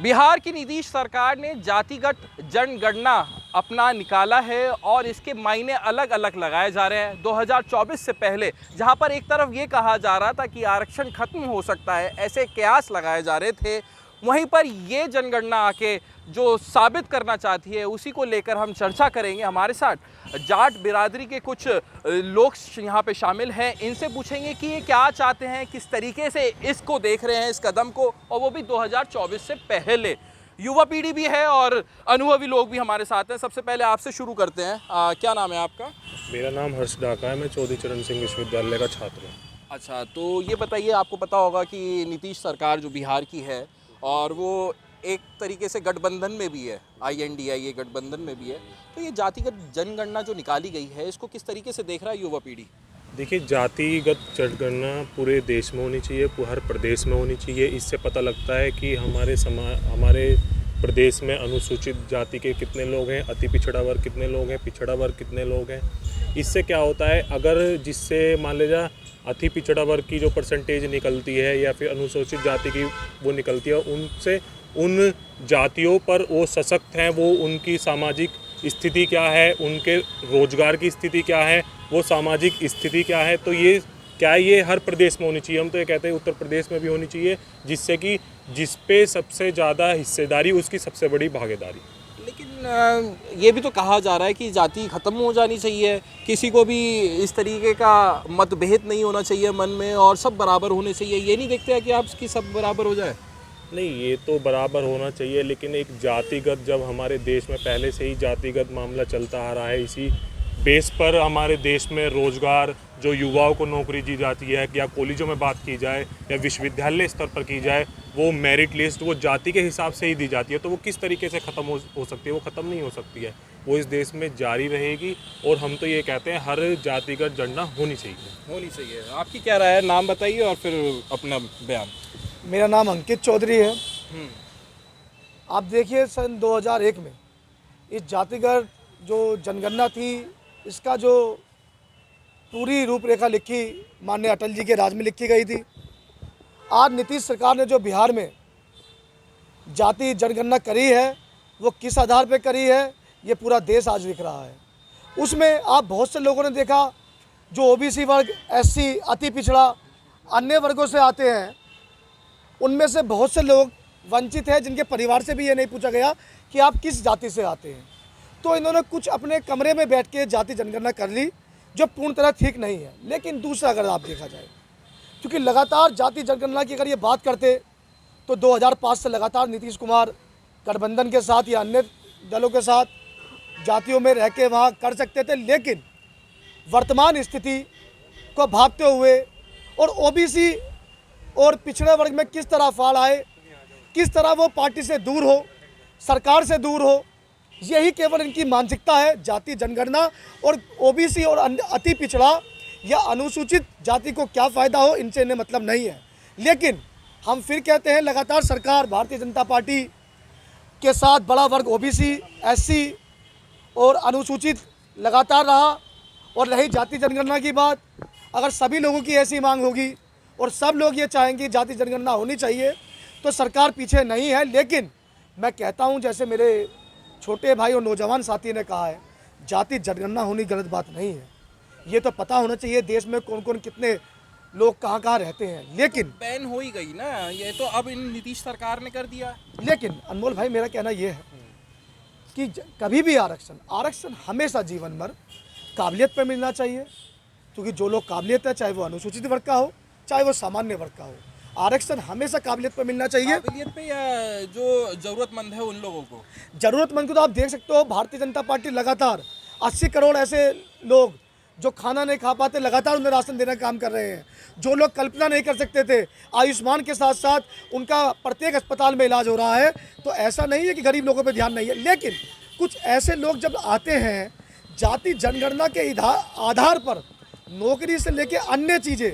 बिहार की नीतीश सरकार ने जातिगत जनगणना अपना निकाला है और इसके मायने अलग अलग लगाए जा रहे हैं। 2024 से पहले जहां पर एक तरफ ये कहा जा रहा था कि आरक्षण खत्म हो सकता है, ऐसे कयास लगाए जा रहे थे, वहीं पर ये जनगणना आके जो साबित करना चाहती है उसी को लेकर हम चर्चा करेंगे। हमारे साथ जाट बिरादरी के कुछ लोग यहाँ पे शामिल हैं, इनसे पूछेंगे कि ये क्या चाहते हैं, किस तरीके से इसको देख रहे हैं इस कदम को, और वो भी 2024 से पहले। युवा पीढ़ी भी है और अनुभवी लोग भी हमारे साथ हैं। सबसे पहले आपसे शुरू करते हैं, क्या नाम है आपका? मेरा नाम हर्ष डाका है, मैं चौधरी चरण सिंह विश्वविद्यालय का छात्र हूँ। अच्छा, तो ये बताइए, आपको पता होगा कि नीतीश सरकार जो बिहार की है और वो एक तरीके से गठबंधन में भी है, INDIA गठबंधन में भी है, तो ये जातिगत जनगणना जो निकाली गई है इसको किस तरीके से देख रहा है युवा पीढ़ी? देखिए, जातिगत जनगणना पूरे देश में होनी चाहिए, हर प्रदेश में होनी चाहिए। इससे पता लगता है कि हमारे प्रदेश में अनुसूचित जाति के कितने लोग हैं, अति पिछड़ा वर्ग कितने लोग हैं, पिछड़ा वर्ग कितने लोग हैं। इससे क्या होता है, अगर जिससे मान लीजिए अति पिछड़ा वर्ग की जो परसेंटेज निकलती है या फिर अनुसूचित जाति की वो निकलती है, उनसे उन जातियों पर वो सशक्त हैं, वो उनकी सामाजिक स्थिति क्या है, उनके रोजगार की स्थिति क्या है, वो सामाजिक स्थिति क्या है, तो ये हर प्रदेश में होनी चाहिए। हम तो ये कहते हैं उत्तर प्रदेश में भी होनी चाहिए, जिससे कि जिस पे सबसे ज़्यादा हिस्सेदारी उसकी सबसे बड़ी भागीदारी। लेकिन ये भी तो कहा जा रहा है कि जाति खत्म हो जानी चाहिए, किसी को भी इस तरीके का मतभेद नहीं होना चाहिए मन में और सब बराबर होने चाहिए। ये नहीं देखते हैं कि आपकी सब बराबर हो जाए? नहीं, ये तो बराबर होना चाहिए, लेकिन एक जातिगत, जब हमारे देश में पहले से ही जातिगत मामला चलता आ रहा है, इसी बेस पर हमारे देश में रोजगार, जो युवाओं को नौकरी दी जाती है, या कॉलेजों में बात की जाए या विश्वविद्यालय स्तर पर की जाए, वो मेरिट लिस्ट वो जाति के हिसाब से ही दी जाती है। तो वो किस तरीके से ख़त्म हो सकती है? वो ख़त्म नहीं हो सकती है, वो इस देश में जारी रहेगी। और हम तो ये कहते हैं हर जातिगत जनगणना होनी चाहिए। आपकी क्या राय है? नाम बताइए और फिर अपना बयान। मेरा नाम अंकित चौधरी है। आप देखिए, सन 2001 में इस जातिगत जो जनगणना थी, इसका जो पूरी रूपरेखा लिखी माननीय अटल जी के राज में लिखी गई थी। आज नीतीश सरकार ने जो बिहार में जाति जनगणना करी है, वो किस आधार पर करी है, ये पूरा देश आज दिख रहा है। उसमें आप बहुत से लोगों ने देखा जो OBC वर्ग, SC, अति पिछड़ा, अन्य वर्गों से आते हैं, उनमें से बहुत से लोग वंचित हैं, जिनके परिवार से भी ये नहीं पूछा गया कि आप किस जाति से आते हैं। तो इन्होंने कुछ अपने कमरे में बैठ के जाति जनगणना कर ली, जो पूर्ण तरह ठीक नहीं है। लेकिन दूसरा अगर आप देखा जाए, क्योंकि लगातार जाति जनगणना की अगर ये बात करते तो 2005 से लगातार नीतीश कुमार गठबंधन के साथ या अन्य दलों के साथ जातियों में रह के वहाँ कर सकते थे। लेकिन वर्तमान स्थिति को भांपते हुए और OBC और पिछड़े वर्ग में किस तरह फाड़ आए, किस तरह वो पार्टी से दूर हो, सरकार से दूर हो, यही केवल इनकी मानसिकता है। जाति जनगणना और OBC और अति पिछड़ा या अनुसूचित जाति को क्या फ़ायदा हो, इनसे इन्हें मतलब नहीं है। लेकिन हम फिर कहते हैं, लगातार सरकार भारतीय जनता पार्टी के साथ बड़ा वर्ग OBC, SC और अनुसूचित लगातार रहा। और रही जाति जनगणना की बात, अगर सभी लोगों की ऐसी मांग होगी और सब लोग ये चाहेंगे जाति जनगणना होनी चाहिए, तो सरकार पीछे नहीं है। लेकिन मैं कहता हूं, जैसे मेरे छोटे भाई और नौजवान साथी ने कहा है, जाति जनगणना होनी गलत बात नहीं है। ये तो पता होना चाहिए देश में कौन कौन कितने लोग कहाँ रहते हैं। लेकिन बैन हो ही गई ना, ये तो अब इन नीतीश सरकार ने कर दिया। लेकिन अनमोल भाई, मेरा कहना ये है कि कभी भी आरक्षण हमेशा जीवन भर काबिलियत पर मिलना चाहिए। क्योंकि जो लोग काबिलियत है, चाहे वो अनुसूचित वर्ग का हो, चाहे वो सामान्य वर्ग का हो, आरक्षण हमेशा काबिलियत पर मिलना चाहिए। काबिलियत पे या जो ज़रूरतमंद है उन लोगों को? ज़रूरतमंद को तो आप देख सकते हो, भारतीय जनता पार्टी लगातार 80 करोड़ ऐसे लोग जो खाना नहीं खा पाते, लगातार उन्हें राशन देने का काम कर रहे हैं। जो लोग कल्पना नहीं कर सकते थे, आयुष्मान के साथ साथ उनका प्रत्येक अस्पताल में इलाज हो रहा है। तो ऐसा नहीं है कि गरीब लोगों पर ध्यान नहीं है। लेकिन कुछ ऐसे लोग जब आते हैं, जाति जनगणना के आधार पर नौकरी से लेके अन्य चीज़ें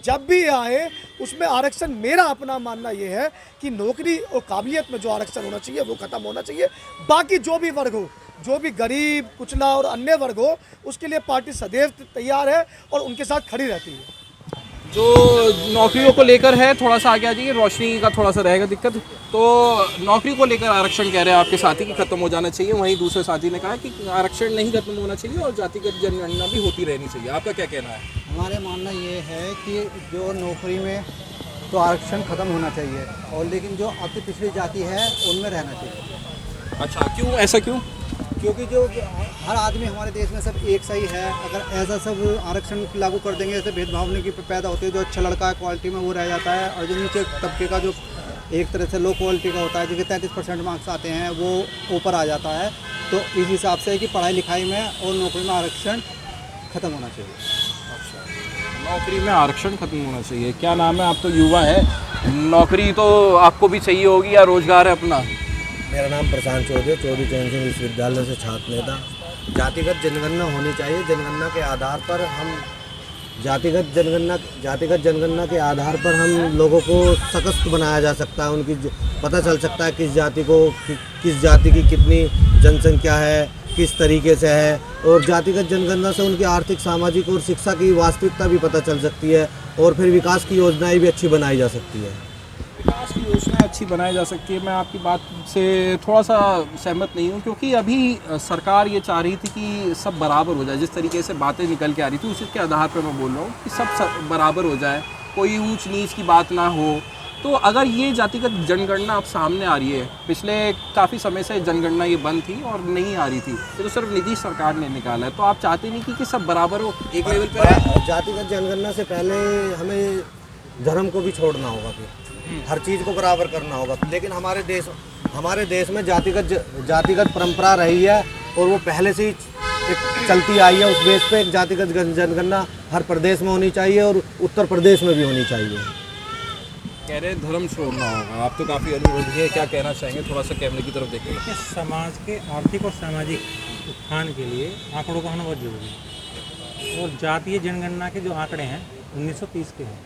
जब भी आए, उसमें आरक्षण, मेरा अपना मानना ये है कि नौकरी और काबिलियत में जो आरक्षण होना चाहिए वो खत्म होना चाहिए। बाकी जो भी वर्ग हो, जो भी गरीब, कुचला और अन्य वर्ग हो, उसके लिए पार्टी सदैव तैयार है और उनके साथ खड़ी रहती है। जो नौकरियों को लेकर है, थोड़ा सा आगे आ जाइए, रोशनी का थोड़ा सा रहेगा दिक्कत। तो नौकरी को लेकर आरक्षण कह रहे हैं आपके साथी कि खत्म हो जाना चाहिए, वहीं दूसरे साथी ने कहा कि आरक्षण नहीं खत्म होना चाहिए और जातिगत जनगणना भी होती रहनी चाहिए। आपका क्या कहना है? हमारे मानना ये है कि जो नौकरी में तो आरक्षण खत्म होना चाहिए, और लेकिन जो अति पिछड़ी जाति है उनमें रहना चाहिए। अच्छा, क्यों, ऐसा क्यों? क्योंकि जो हर आदमी हमारे देश में सब एक सही है। अगर ऐसा सब आरक्षण लागू कर देंगे, ऐसे भेदभाव नहीं की पैदा होती है, जो अच्छा लड़का है क्वालिटी में वो रह जाता है, और जो नीचे तबके का जो एक तरह से लो क्वालिटी का होता है, जिसके 33% मार्क्स आते हैं, वो ऊपर आ जाता है। तो इस हिसाब से कि पढ़ाई लिखाई में और नौकरी में आरक्षण खत्म होना चाहिए। नौकरी में आरक्षण खत्म होना चाहिए। क्या नाम है? आप तो युवा है, नौकरी तो आपको भी चाहिए होगी या रोजगार है अपना? मेरा नाम प्रशांत चौधरी, चौधरी चरण सिंह विश्वविद्यालय से छात्र नेता। जातिगत जनगणना होनी चाहिए। जनगणना के आधार पर हम जातिगत जनगणना के आधार पर हम लोगों को सशक्त बनाया जा सकता है। उनकी पता चल सकता है किस जाति की कितनी जनसंख्या है, किस तरीके से है, और जातिगत जनगणना से उनकी आर्थिक, सामाजिक और शिक्षा की वास्तविकता भी पता चल सकती है, और फिर विकास की योजनाएं भी अच्छी बनाई जा सकती है। विकास की योजनाएं अच्छी बनाई जा सकती है। मैं आपकी बात से थोड़ा सा सहमत नहीं हूँ, क्योंकि अभी सरकार ये चाह रही थी कि सब बराबर हो जाए। जिस तरीके से बातें निकल के आ रही थी, उसी के आधार पर मैं बोल रहा हूँ कि सब बराबर हो जाए, कोई ऊंच नीच की बात ना हो। तो अगर ये जातिगत जनगणना अब सामने आ रही है, पिछले काफ़ी समय से जनगणना ये बंद थी और नहीं आ रही थी, तो सिर्फ नीतीश सरकार ने निकाला है, तो आप चाहते नहीं कि सब बराबर हो, एक लेवल पर है? जातिगत जनगणना से पहले हमें धर्म को भी छोड़ना होगा, फिर हर चीज़ को बराबर करना होगा। लेकिन हमारे देश में जातिगत परंपरा रही है, और वो पहले से ही एक चलती आई है। उस बेस पे एक जातिगत जनगणना हर प्रदेश में होनी चाहिए, और उत्तर प्रदेश में भी होनी चाहिए। कह रहे हैं धर्म छोड़ना होगा, आप तो काफ़ी अनुरोध है, क्या कहना चाहेंगे? थोड़ा सा कैमरे की तरफ देखिए। कि समाज के आर्थिक और सामाजिक उत्थान के लिए आंकड़ों का होना बहुत जरूरी है। और जातीय जनगणना के जो आंकड़े हैं 1930 के हैं।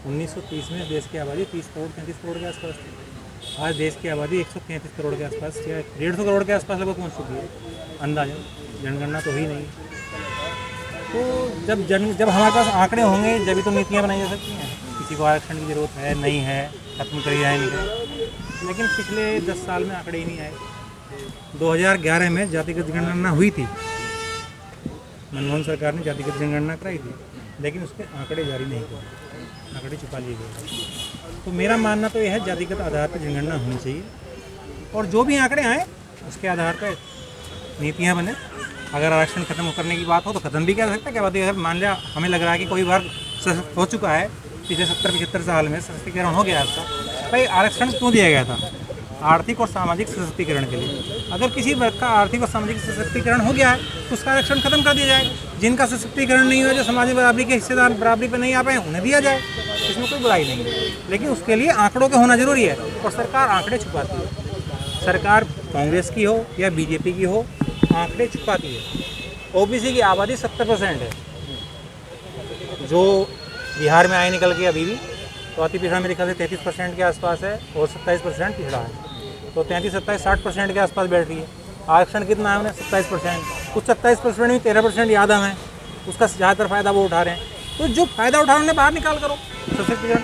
1930 में देश की आबादी 30 करोड़ 33 करोड़ के आसपास थी। आज देश की आबादी 133 करोड़ के आसपास या 150 करोड़ के आसपास लगभग पहुँच चुकी है। अंदाजा जनगणना तो ही नहीं। तो जब हमारे पास आंकड़े होंगे जब तो नीतियाँ बनाई जा सकती हैं। किसी को आरक्षण की ज़रूरत है नहीं है, खत्म करी जाए नहीं करें। लेकिन पिछले 10 साल में आंकड़े ही नहीं आए। 2011 में जातिगत जनगणना हुई थी, मनमोहन सरकार ने जातिगत जनगणना कराई थी, लेकिन उसके आंकड़े जारी नहीं किए, आंकड़े छुपा लिए गए। तो मेरा मानना तो यह है जातिगत आधार पर जनगणना होनी चाहिए, और जो भी आंकड़े आए उसके आधार पर नीतियाँ बने। अगर आरक्षण खत्म करने की बात हो तो खत्म भी कर सकता है। क्या बात है, अगर मान लिया हमें लग रहा है कि कोई बार हो चुका है, पिछले 70-75 साल में सशक्तिकरण हो गया है उसका, भाई आरक्षण क्यों दिया गया था? आर्थिक और सामाजिक सशक्तिकरण के लिए। अगर किसी वर्ग का आर्थिक और सामाजिक सशक्तिकरण हो गया है तो उसका आरक्षण खत्म कर दिया जाएगा। जिनका सशक्तिकरण नहीं हुआ, जो समाज बराबरी के हिस्सेदार बराबरी पर नहीं आ पाए, उन्हें दिया जाए, इसमें कोई बुराई नहीं है। लेकिन उसके लिए आंकड़ों का होना जरूरी है, और सरकार आंकड़े छुपाती है। सरकार कांग्रेस की हो या बीजेपी की हो, आंकड़े छुपाती है। ओबीसी की आबादी 70% है, जो बिहार में आए निकल के अभी भी, तो अति पिछड़ा मेरे ख्याल से 33% के आसपास है, और 27% पिछड़ा है। तो 33, 27, 60% के आसपास बैठ रही है। आरक्षण कितना है उन्हें? 27%। उस 27% में 13% याद है, उसका ज़्यादातर फायदा वो उठा रहे हैं। तो जो फायदा उठा रहे हैं बाहर निकाल करो सशक्तिकरण।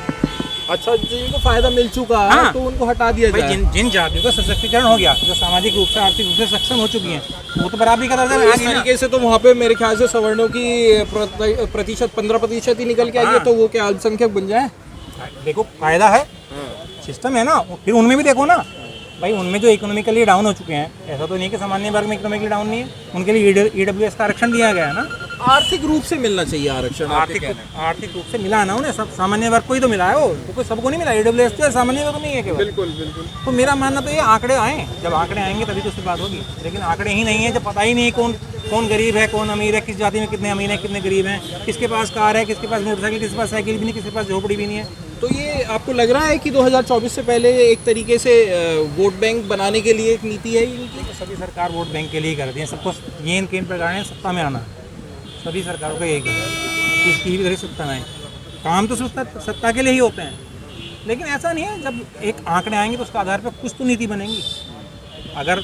अच्छा, जिनको फायदा मिल चुका है, हाँ, तो उनको हटा दिया जाए। जिन जातियों का सशक्तिकरण हो गया, जो सामाजिक रूप से आर्थिक रूप से सक्षम हो चुकी हैं, वो तो बराबरी का दर्जा इस तरीके से तो वहाँ पे मेरे ख्याल से सवर्णों की प्रतिशत 15% ही निकल के आई है, तो वो क्या अल्पसंख्यक बन जाए? देखो फायदा है, सिस्टम है ना। फिर उनमें भी देखो ना भाई, उनमें जो इकोनॉमिकली डाउन हो चुके हैं, ऐसा तो नहीं कि सामान्य वर्ग में इकोनॉमिकली डाउन नहीं है, उनके लिए ईडब्ल्यूएस का आरक्षण दिया गया है ना। आर्थिक रूप से मिलना चाहिए आरक्षण। आर्थिक रूप से मिला ना उन्हें, सब सामान्य वर्ग को ही तो मिला है, वो तो कोई सबको नहीं मिला। ईडब्ल्यूएस तो सामान्य वर्ग नहीं है केवल। बिल्कुल। तो मेरा मानना तो ये आंकड़े आए, जब आंकड़े आएंगे तभी तो उसकी बात होगी। लेकिन आंकड़े ही नहीं है, जब पता ही नहीं है कौन गरीब है, कौन अमीर है, किस जाति में कितने अमीर हैं, कितने गरीब हैं, किसके पास कार है, किसके पास मोटरसाइकिल, किसके पास साइकिल भी नहीं, किसके पास झोपड़ी भी नहीं है। तो ये आपको लग रहा है कि 2024 से पहले एक तरीके से वोट बैंक बनाने के लिए एक नीति है इनकी? तो सभी सरकार वोट बैंक के लिए करती है, सबको ये इनके प्रकार है सत्ता में आना है। सभी सरकारों का यही है, किसी भी तरह सत्ता में आए, काम तो सत्ता के लिए ही होते हैं। लेकिन ऐसा नहीं है, जब एक आंकड़े आएंगे तो उसके आधार पर कुछ तो नीति बनेगी। अगर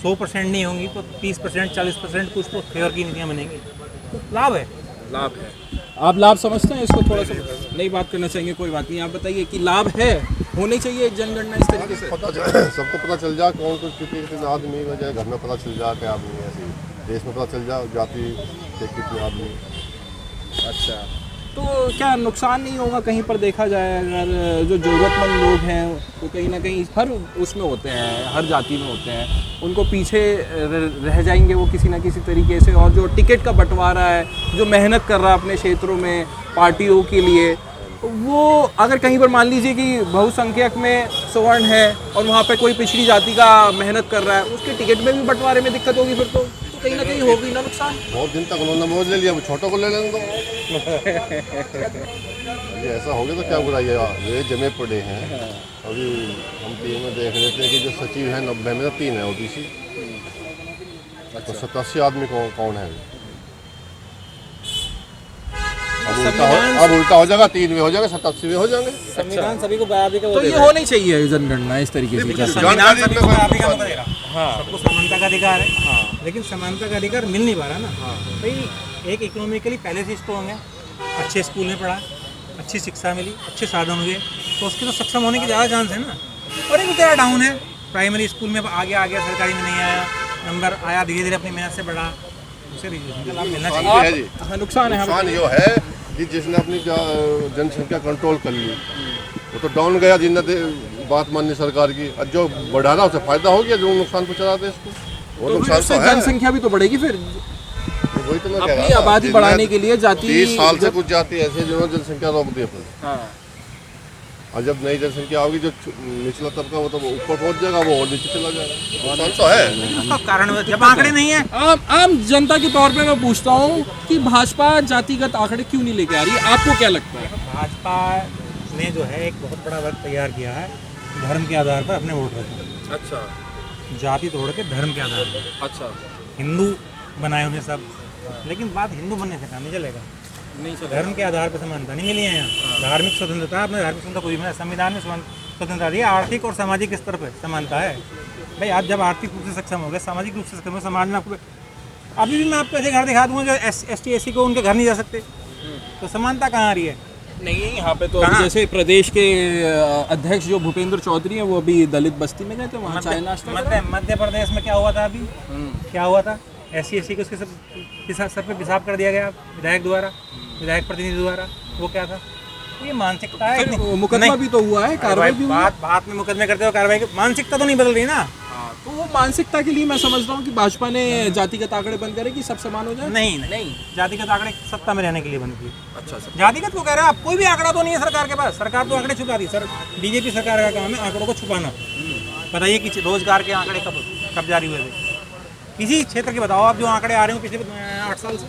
100% नहीं होंगी तो 30%, 40% कुछ तो फेवर की नीतियाँ बनेंगी, तो लाभ है। लाभ है। आप लाभ समझते हैं इसको? थोड़ा सा नहीं बात करना चाहेंगे, कोई बात नहीं। आप बताइए कि लाभ है, होनी चाहिए जनगणना इस तरीके से? सबको पता चल जाए कौन कितने आदमी हो जाए, घर में पता चल जाए क्या आदमी है, ऐसे देश में पता चल जाए जाति के कितने आदमी। अच्छा, तो क्या नुकसान नहीं होगा कहीं पर देखा जाए अगर जो ज़रूरतमंद लोग हैं वो कहीं ना कहीं हर उसमें होते हैं, हर जाति में होते हैं, उनको पीछे रह जाएंगे वो किसी ना किसी तरीके से? और जो टिकट का बंटवारा है, जो मेहनत कर रहा है अपने क्षेत्रों में पार्टियों के लिए, वो अगर कहीं पर मान लीजिए कि बहुसंख्यक में सवर्ण है और वहाँ पे कोई पिछड़ी जाति का मेहनत कर रहा है, उसके टिकट में भी बंटवारे में दिक्कत होगी फिर तो कहीं ना कहीं होगी ना नुकसान। बहुत दिन तक उन्होंने मौज ले लिया, अब छोटों को ले लेने दो। अभी ऐसा हो गया तो क्या बुराई है, वे जमे पड़े हैं। अभी हम टीवी में देख रहे थे कि जो सचिव है 90 में 3 है ओबीसी, तो 87 आदमी कौन है? अब उल्टा हो जाएगा, 3 में हो जाएगा, 87 में हो जाएंगे। संविधान सभी को बराबरी का वो तो दे ये रहा है। होनी चाहिए जनगणना इस तरीके से। संविधान सभी को बराबरी का मौका दे रहा है। हाँ, सबको समानता का अधिकार है। हाँ, लेकिन समानता का अधिकार मिल नहीं पा रहा ना। भाई एक इकोनॉमिकली पहले से स्ट्रॉन्ग है, अच्छे स्कूल में पढ़ा, अच्छी शिक्षा मिली, अच्छे साधन हुए, तो उसके तो सक्षम होने की ज़्यादा चांस है ना। और एक बेचारा डाउन है, प्राइमरी स्कूल में आगे आ गया, सरकारी में नहीं आया, नंबर आया, धीरे धीरे अपनी मेहनत से बढ़ा, उसे रिजर्वेशन का लाभ मिलना चाहिए। हाँ, नुकसान है। नुकसान ये है कि जिसने अपनी जनसंख्या कंट्रोल कर ली वो तो डाउन गया, जिसने बात मानी सरकार की। और जो बढ़ा रहा उसे फायदा हो गया, जो नुकसान पहुंचा रहा था इसको, वो तो नुकसान उससे तो है। जनसंख्या भी तो बढ़ेगी फिर। वही तो मैं कह अपनी रहा था, आबादी जिसने बढ़ाने के लिए जाति 30 साल से कुछ जाति ऐसे हैं जिन्होंने जनसंख्या रोक दी अपनी। हाँ। और जब नई जनसंख्या होगी, जो निचला तबका वो तो ऊपर पहुंच जाएगा, वो और नीचे चला जाएगा। नुकसान तो है। उसका कारण जब आंकड़े नहीं है। आम जनता के तौर पे मैं पूछता हूँ कि भाजपा जातिगत आंकड़े क्यों नहीं लेके आ रही है? आपको क्या लगता है? भाजपा ने जो है एक बहुत बड़ा वर्ग तैयार किया है, धर्म के आधार पर अपने वोट रखे। अच्छा जाति तोड़ के धर्म के आधार पर अच्छा हिंदू बनाए उन्हें सब, लेकिन बात हिंदू बनने से काम नहीं चलेगा। नहीं सर, धर्म के आधार पर समानता नहीं मिली है यहाँ। धार्मिक स्वतंत्रता, अपने धार्मिक स्वतंत्रता कोई भी संविधान में स्वतंत्रता दी है, आर्थिक और सामाजिक स्तर पर समानता है। भाई आप जब आर्थिक रूप से सक्षम हो गए, सामाजिक रूप से सक्षम हो, समाज में आपको अभी भी मैं आपको ऐसे घर दिखा दूँगा जो ST SC को उनके घर नहीं जा सकते, तो समानता कहाँ आ रही है? नहीं यहाँ पे तो अभी जैसे प्रदेश के अध्यक्ष जो भूपेंद्र चौधरी हैं वो अभी दलित बस्ती में गए थे, वहाँ चाय नाश्ता। मध्य प्रदेश में क्या हुआ था अभी? क्या हुआ था? SC SC को उसके सर पे पेशाब कर दिया गया विधायक द्वारा, विधायक प्रतिनिधि द्वारा। वो क्या था? ये मानसिकता है। फिर मुकदमा भी तो हुआ है, कार्रवाई भी हुई है। बात में मुकदमे करते हो, कार्रवाई मानसिकता तो नहीं बदल रही ना। तो वो मानसिकता के लिए मैं समझता हूँ कि भाजपा ने जातिगत आंकड़े बंद करे कि सब समान हो जाए। नहीं, जातिगत आंकड़े सत्ता में रहने के लिए बंद किए। अच्छा सर, जातिगत को कह रहे हैं आप, कोई भी आंकड़ा तो नहीं है सरकार के पास। सरकार तो आंकड़े छुपा दी। सर बीजेपी सरकार का काम है आंकड़ों को छुपाना। बताइए कि रोजगार के आंकड़े कब जारी हुए थे? किसी क्षेत्र के बताओ आप जो आंकड़े आ रहे हो पिछले 8 साल से।